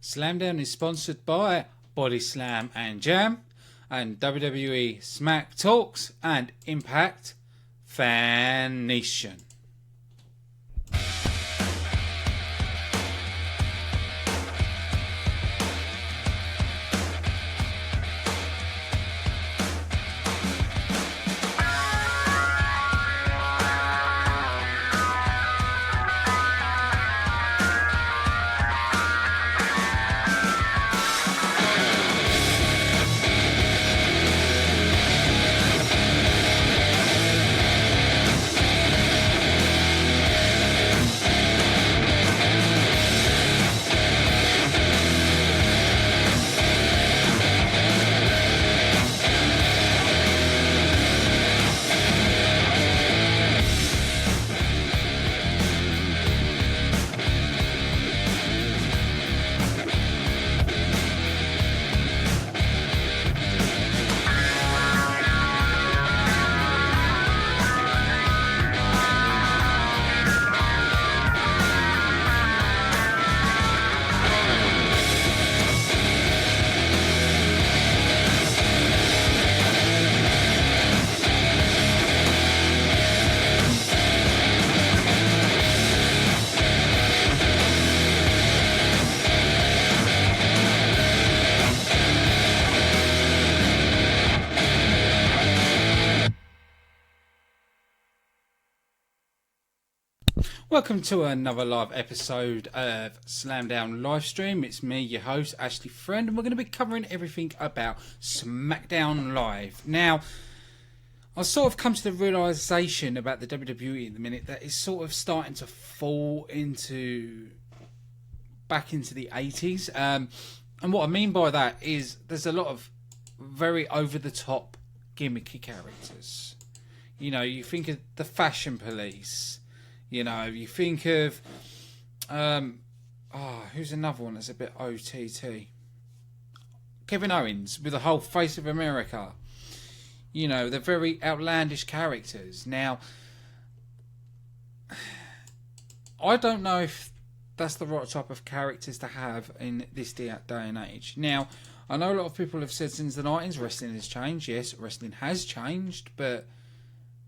Slamdown is sponsored by BODYSLAM and Jam, and WWE SmackTalks and Impact Fan Nation. Welcome to another live episode of Slamdown Livestream. It's me, your host, Ashley Friend, and we're going to be covering everything about Smackdown Live. Now, I've sort of come to the realisation about the WWE in the minute that it's sort of starting to fall back into the 80s. And what I mean by that is there's a lot of very over-the-top gimmicky characters. You know, you think of the Fashion Police. You know, you think of, who's another one that's a bit OTT? Kevin Owens with the whole Face of America. You know, they're very outlandish characters. Now, I don't know if that's the right type of characters to have in this day and age. Now, I know a lot of people have said since the 90s wrestling has changed. Yes, wrestling has changed, but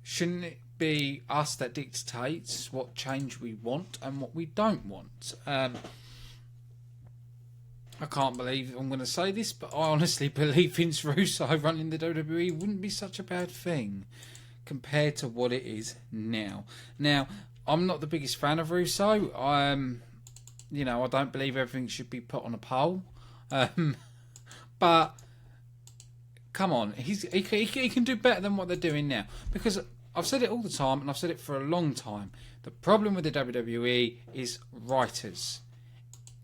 shouldn't it be us that dictates what change we want and what we don't want? I can't believe I'm going to say this, but I honestly believe Vince Russo running the WWE wouldn't be such a bad thing compared to what it is now. Now, I'm not the biggest fan of Russo. I don't believe everything should be put on a poll. But come on, he can do better than what they're doing now, because I've said it all the time, and I've said it for a long time. The problem with the WWE is writers.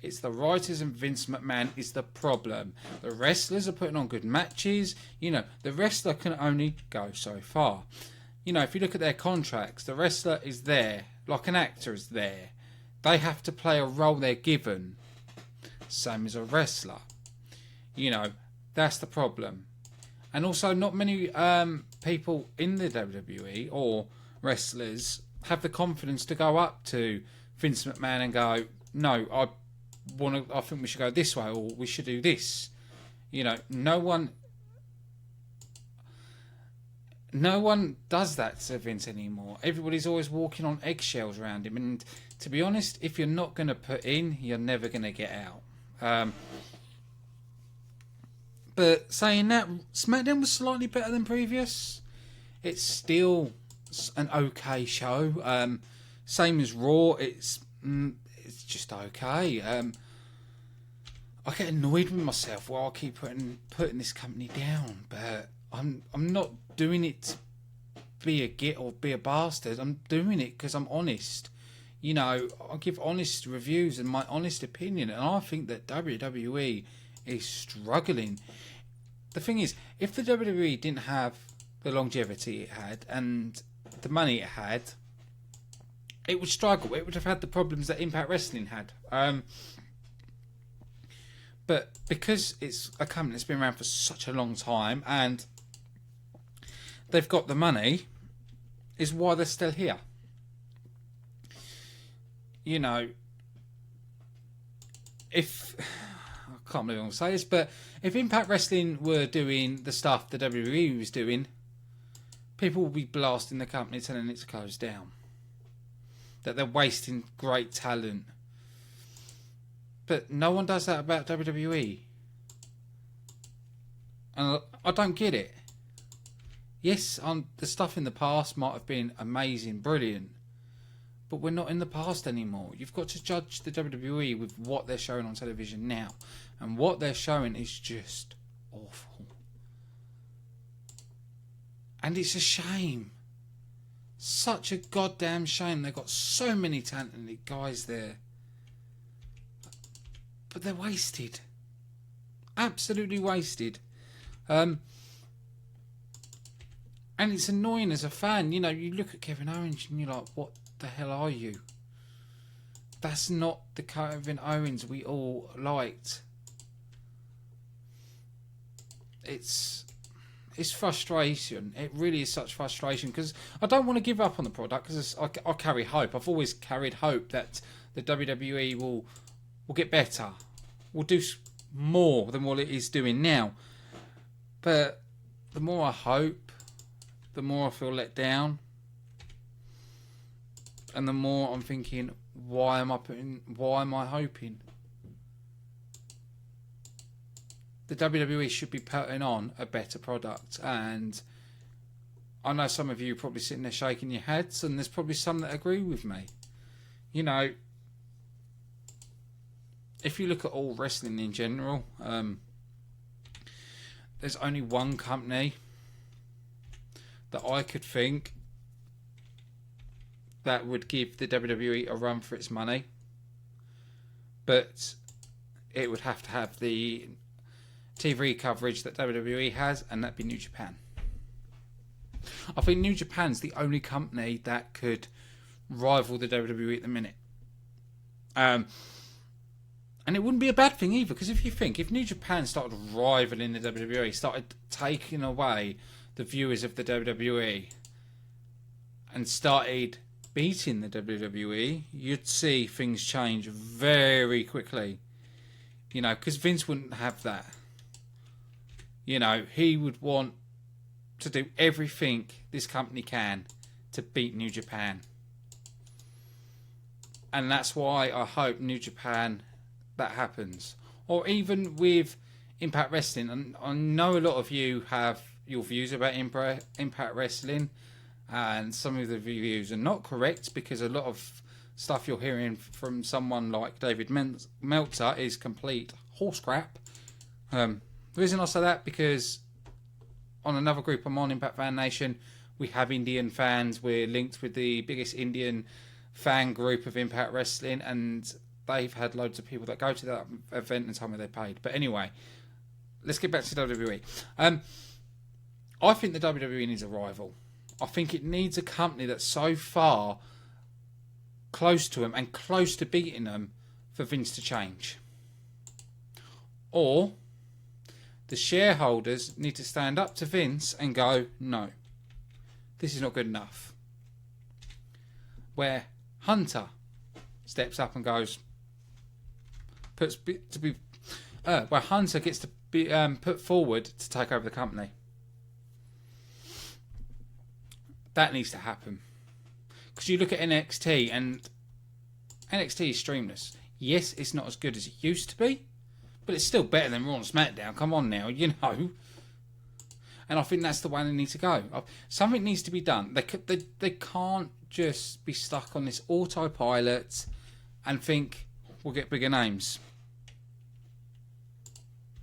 It's the writers, and Vince McMahon is the problem. The wrestlers are putting on good matches. You know, the wrestler can only go so far. You know, if you look at their contracts, the wrestler is there, like an actor is there. They have to play a role they're given. Same as a wrestler. You know, that's the problem. And also, not many people in the WWE or wrestlers have the confidence to go up to Vince McMahon and go, "No, I think we should go this way, or we should do this." You know, no one does that to Vince anymore. Everybody's always walking on eggshells around him, and to be honest, if you're not going to put in, you're never going to get out. But saying that, SmackDown was slightly better than previous. It's still an okay show. Same as Raw. It's just okay. I get annoyed with myself while I keep putting this company down, but I'm not doing it to be a git or be a bastard. I'm doing it because I'm honest. You know, I give honest reviews and my honest opinion, and I think that WWE is struggling. The thing is, if the WWE didn't have the longevity it had and the money it had, it would struggle. It would have had the problems that Impact Wrestling had. But because it's a company that's been around for such a long time and they've got the money, is why they're still here. You know, if I can't believe I'm going to say this, but if Impact Wrestling were doing the stuff the WWE was doing, people will be blasting the company, telling it to close down. That they're wasting great talent. But no one does that about WWE. And I don't get it. Yes, the stuff in the past might have been amazing, brilliant. But we're not in the past anymore. You've got to judge the WWE with what they're showing on television now. And what they're showing is just awful. And it's a shame. Such a goddamn shame. They've got so many talented guys there. But they're wasted. Absolutely wasted. And it's annoying as a fan. You know, you look at Kevin Owens and you're like, what the hell are you? That's not the Kevin Owens we all liked. It's frustration. It really is such frustration, because I don't want to give up on the product, because I carry hope. I've always carried hope that the WWE will get better, will do more than what it is doing now. But the more I hope, the more I feel let down, and the more I'm thinking, why am I hoping? The WWE should be putting on a better product, and I know some of you are probably sitting there shaking your heads, and there's probably some that agree with me. You know, if you look at all wrestling in general, there's only one company that I could think that would give the WWE a run for its money, but it would have to have the TV coverage that WWE has, and that'd be New Japan. I think New Japan's the only company that could rival the WWE at the minute. And it wouldn't be a bad thing either, because if New Japan started rivaling the WWE, started taking away the viewers of the WWE, and started beating the WWE, you'd see things change very quickly. You know, because Vince wouldn't have that. You know, he would want to do everything this company can to beat New Japan. And that's why I hope New Japan, that happens. Or even with Impact Wrestling. And I know a lot of you have your views about Impact Wrestling, and some of the views are not correct, because a lot of stuff you're hearing from someone like David Meltzer is complete horse crap. The reason I say that, because on another group I'm on, Impact Fan Nation, we have Indian fans. We're linked with the biggest Indian fan group of Impact Wrestling, and they've had loads of people that go to that event and tell me they paid. But anyway, let's get back to WWE. I think the WWE needs a rival. I think it needs a company that's so far close to them and close to beating them for Vince to change. Or the shareholders need to stand up to Vince and go, no, this is not good enough. Where Hunter steps up and goes, where Hunter gets to be put forward to take over the company. That needs to happen. Because you look at NXT, and NXT is streamless. Yes, it's not as good as it used to be, but it's still better than Raw and SmackDown. Come on now, you know. And I think that's the way they need to go. Something needs to be done. They can't just be stuck on this autopilot and think we'll get bigger names.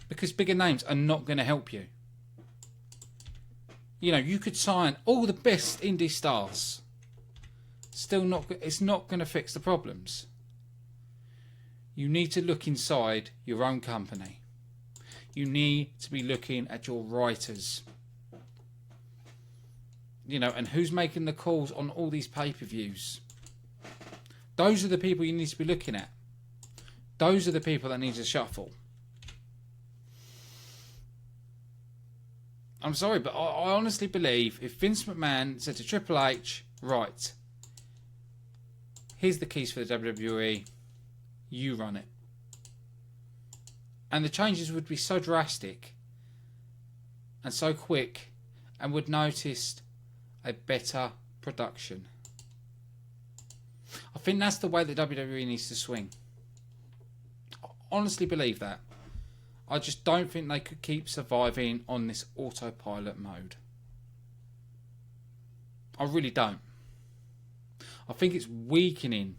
Because bigger names are not going to help you. You know, you could sign all the best indie stars. It's not going to fix the problems. You need to look inside your own company. You need to be looking at your writers. You know, and who's making the calls on all these pay-per-views. Those are the people you need to be looking at. Those are the people that need to shuffle. I'm sorry, but I honestly believe if Vince McMahon said to Triple H, right, here's the keys for the WWE, you run it. And the changes would be so drastic and so quick, and would notice a better production. I think that's the way that WWE needs to swing. I honestly believe that. I just don't think they could keep surviving on this autopilot mode. I really don't. I think it's weakening.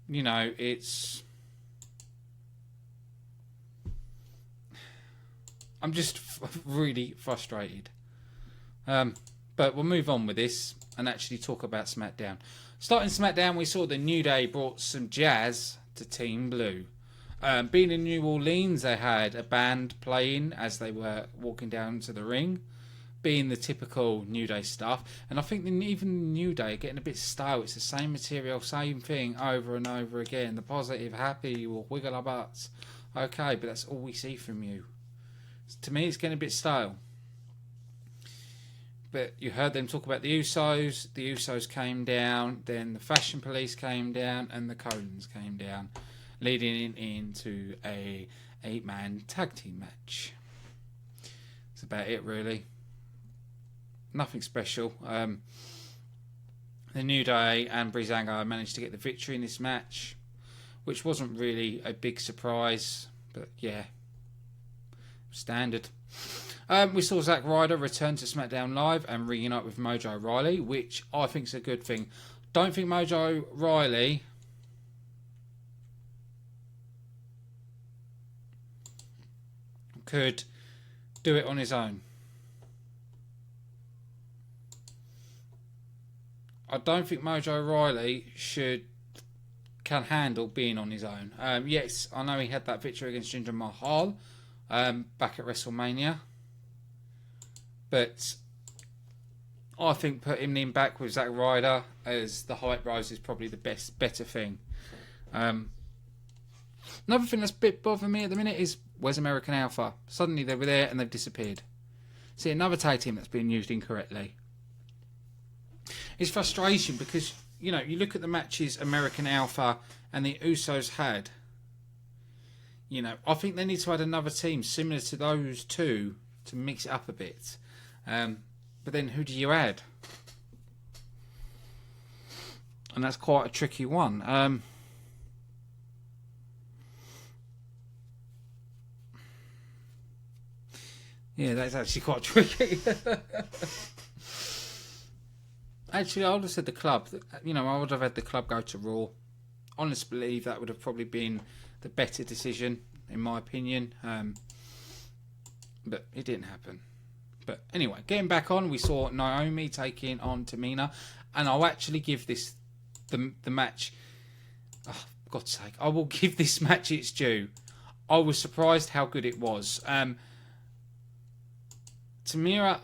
You know, it's... I'm just really frustrated. But we'll move on with this and actually talk about SmackDown. Starting SmackDown, we saw the New Day brought some jazz to Team Blue. Being in New Orleans, they had a band playing as they were walking down to the ring, being the typical New Day stuff. And I think even New Day are getting a bit stale. It's the same material, same thing over and over again. The positive, happy, will wiggle our butts. Okay, but that's all we see from you. To me, it's getting a bit stale. But you heard them talk about the Usos. The Usos came down. Then the Fashion Police came down. And the Colons came down. Leading into a 8-man tag team match. That's about it, really. Nothing special. The New Day and Breezango managed to get the victory in this match, which wasn't really a big surprise. But yeah, standard. We saw Zack Ryder return to SmackDown Live and reunite with Mojo Rawley, which I think is a good thing. Don't think Mojo Rawley could do it on his own. I don't think Mojo Rawley can handle being on his own. Yes, I know he had that victory against Jinder Mahal back at WrestleMania. But I think putting him back with Zack Ryder as the hype rose is probably the better thing. Another thing that's a bit bothering me at the minute is, where's American Alpha? Suddenly they were there and they've disappeared. See, another tag team that's being used incorrectly. It's frustration because, you know, you look at the matches American Alpha and the Usos had. You know, I think they need to add another team similar to those two to mix it up a bit. But then who do you add? And that's quite a tricky one. Yeah, that's actually quite tricky. Actually, I would have said the club. You know, I would have had the club go to Raw. Honestly, believe that would have probably been the better decision, in my opinion. But it didn't happen. But anyway, getting back on, we saw Naomi taking on Tamina. And I'll actually give this the match... Oh, for God's sake. I will give this match its due. I was surprised how good it was. Tamina,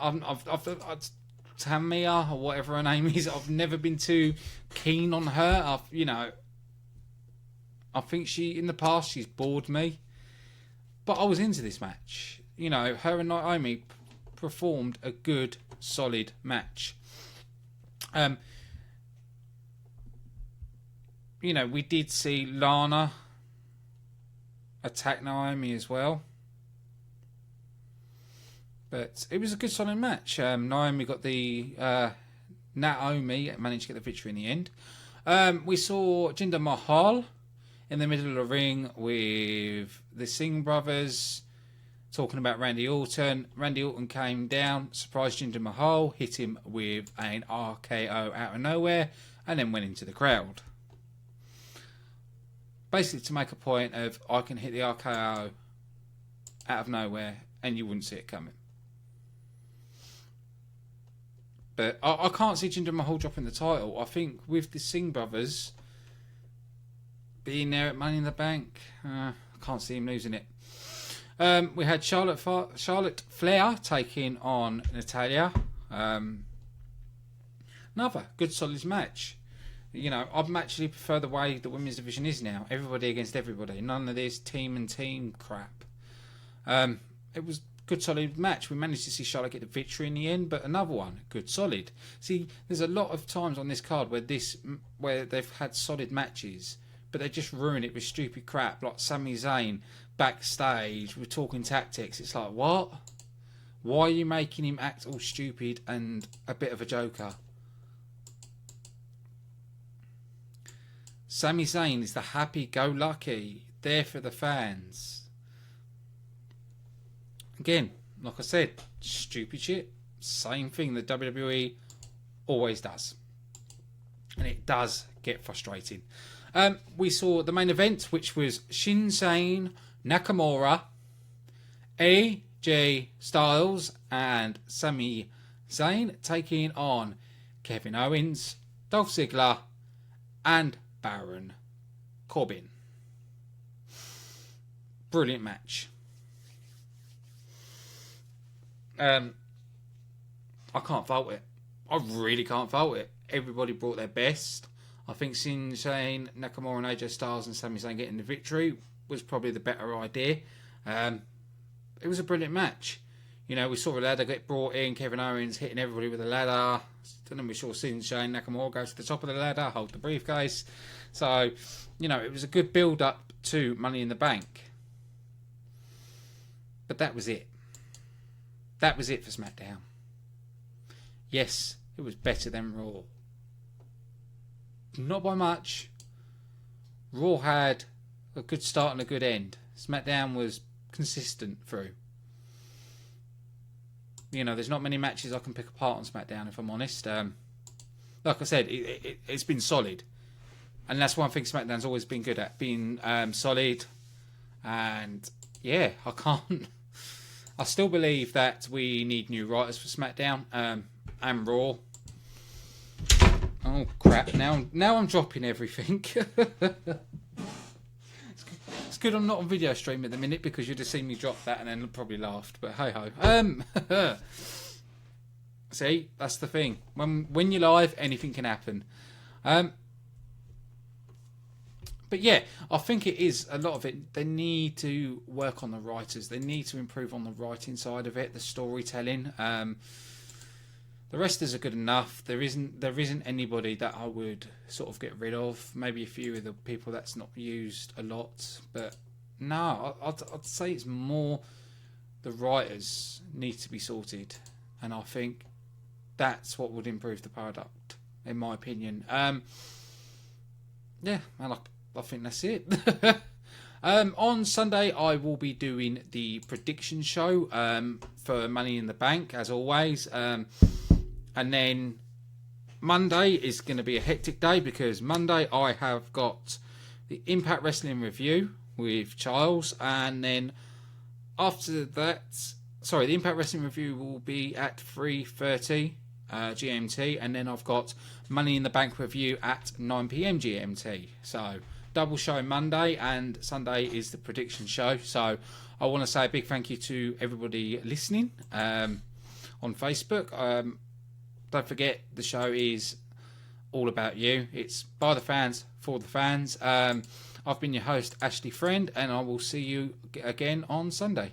Tamia, or whatever her name is, I've never been too keen on her. I think in the past, she's bored me. But I was into this match. You know, her and Naomi performed a good, solid match. You know, we did see Lana attack Naomi as well. But it was a good, solid match. Naomi managed to get the victory in the end. We saw Jinder Mahal in the middle of the ring with the Singh brothers talking about Randy Orton. Randy Orton came down, surprised Jinder Mahal, hit him with an RKO out of nowhere, and then went into the crowd. Basically to make a point of, I can hit the RKO out of nowhere and you wouldn't see it coming. But I can't see Jinder Mahal dropping the title. I think with the Singh brothers being there at Money in the Bank, I can't see him losing it. We had Charlotte Flair taking on Natalya. Another good, solid match. You know, I actually prefer the way the women's division is now. Everybody against everybody. None of this team and team crap. It was good solid match. We managed to see Charlotte get the victory in the end, but another one, good solid. See, there's a lot of times on this card where they've had solid matches, but they just ruin it with stupid crap, like Sami Zayn backstage with talking tactics. It's like, what? Why are you making him act all stupid and a bit of a joker? Sami Zayn is the happy-go-lucky, there for the fans. Again, like I said, stupid shit. Same thing that WWE always does. And it does get frustrating. We saw the main event, which was Shinsuke Nakamura, AJ Styles, and Sami Zayn taking on Kevin Owens, Dolph Ziggler, and Baron Corbin. Brilliant match. I can't fault it. I really can't fault it. Everybody brought their best. I think Shinsuke Nakamura and AJ Styles and Sami Zayn getting the victory was probably the better idea. It was a brilliant match. You know, we saw a ladder get brought in, Kevin Owens hitting everybody with a ladder. And then we saw Shinsuke Nakamura go to the top of the ladder, hold the briefcase. So, you know, it was a good build-up to Money in the Bank. But that was it. That was it for SmackDown. Yes, it was better than Raw. Not by much. Raw had a good start and a good end. SmackDown was consistent through. You know, there's not many matches I can pick apart on SmackDown, if I'm honest. Like I said, it's been solid. And that's one thing SmackDown's always been good at, being solid. And, yeah, I still believe that we need new writers for SmackDown and Raw. Oh, crap. Now I'm dropping everything. It's good I'm not on video stream at the minute, because you'd have seen me drop that and then probably laughed. But hey-ho. See, that's the thing. When you're live, anything can happen. But yeah, I think it is a lot of it. They need to work on the writers. They need to improve on the writing side of it, the storytelling. The wrestlers are good enough. There isn't anybody that I would sort of get rid of. Maybe a few of the people that's not used a lot. But no, I'd say it's more the writers need to be sorted. And I think that's what would improve the product, in my opinion. Yeah, I think that's it. On Sunday, I will be doing the prediction show for Money in the Bank, as always. And then Monday is going to be a hectic day, because Monday I have got the Impact Wrestling review with Charles. And then after that, the Impact Wrestling review will be at 3:30 GMT. And then I've got Money in the Bank review at 9 PM GMT. So double show Monday, and Sunday is the prediction show. So I want to say a big thank you to everybody listening on Facebook. Don't forget, the show is all about you. It's by the fans, for the fans. I've been your host, Ashley Friend, and I will see you again on Sunday.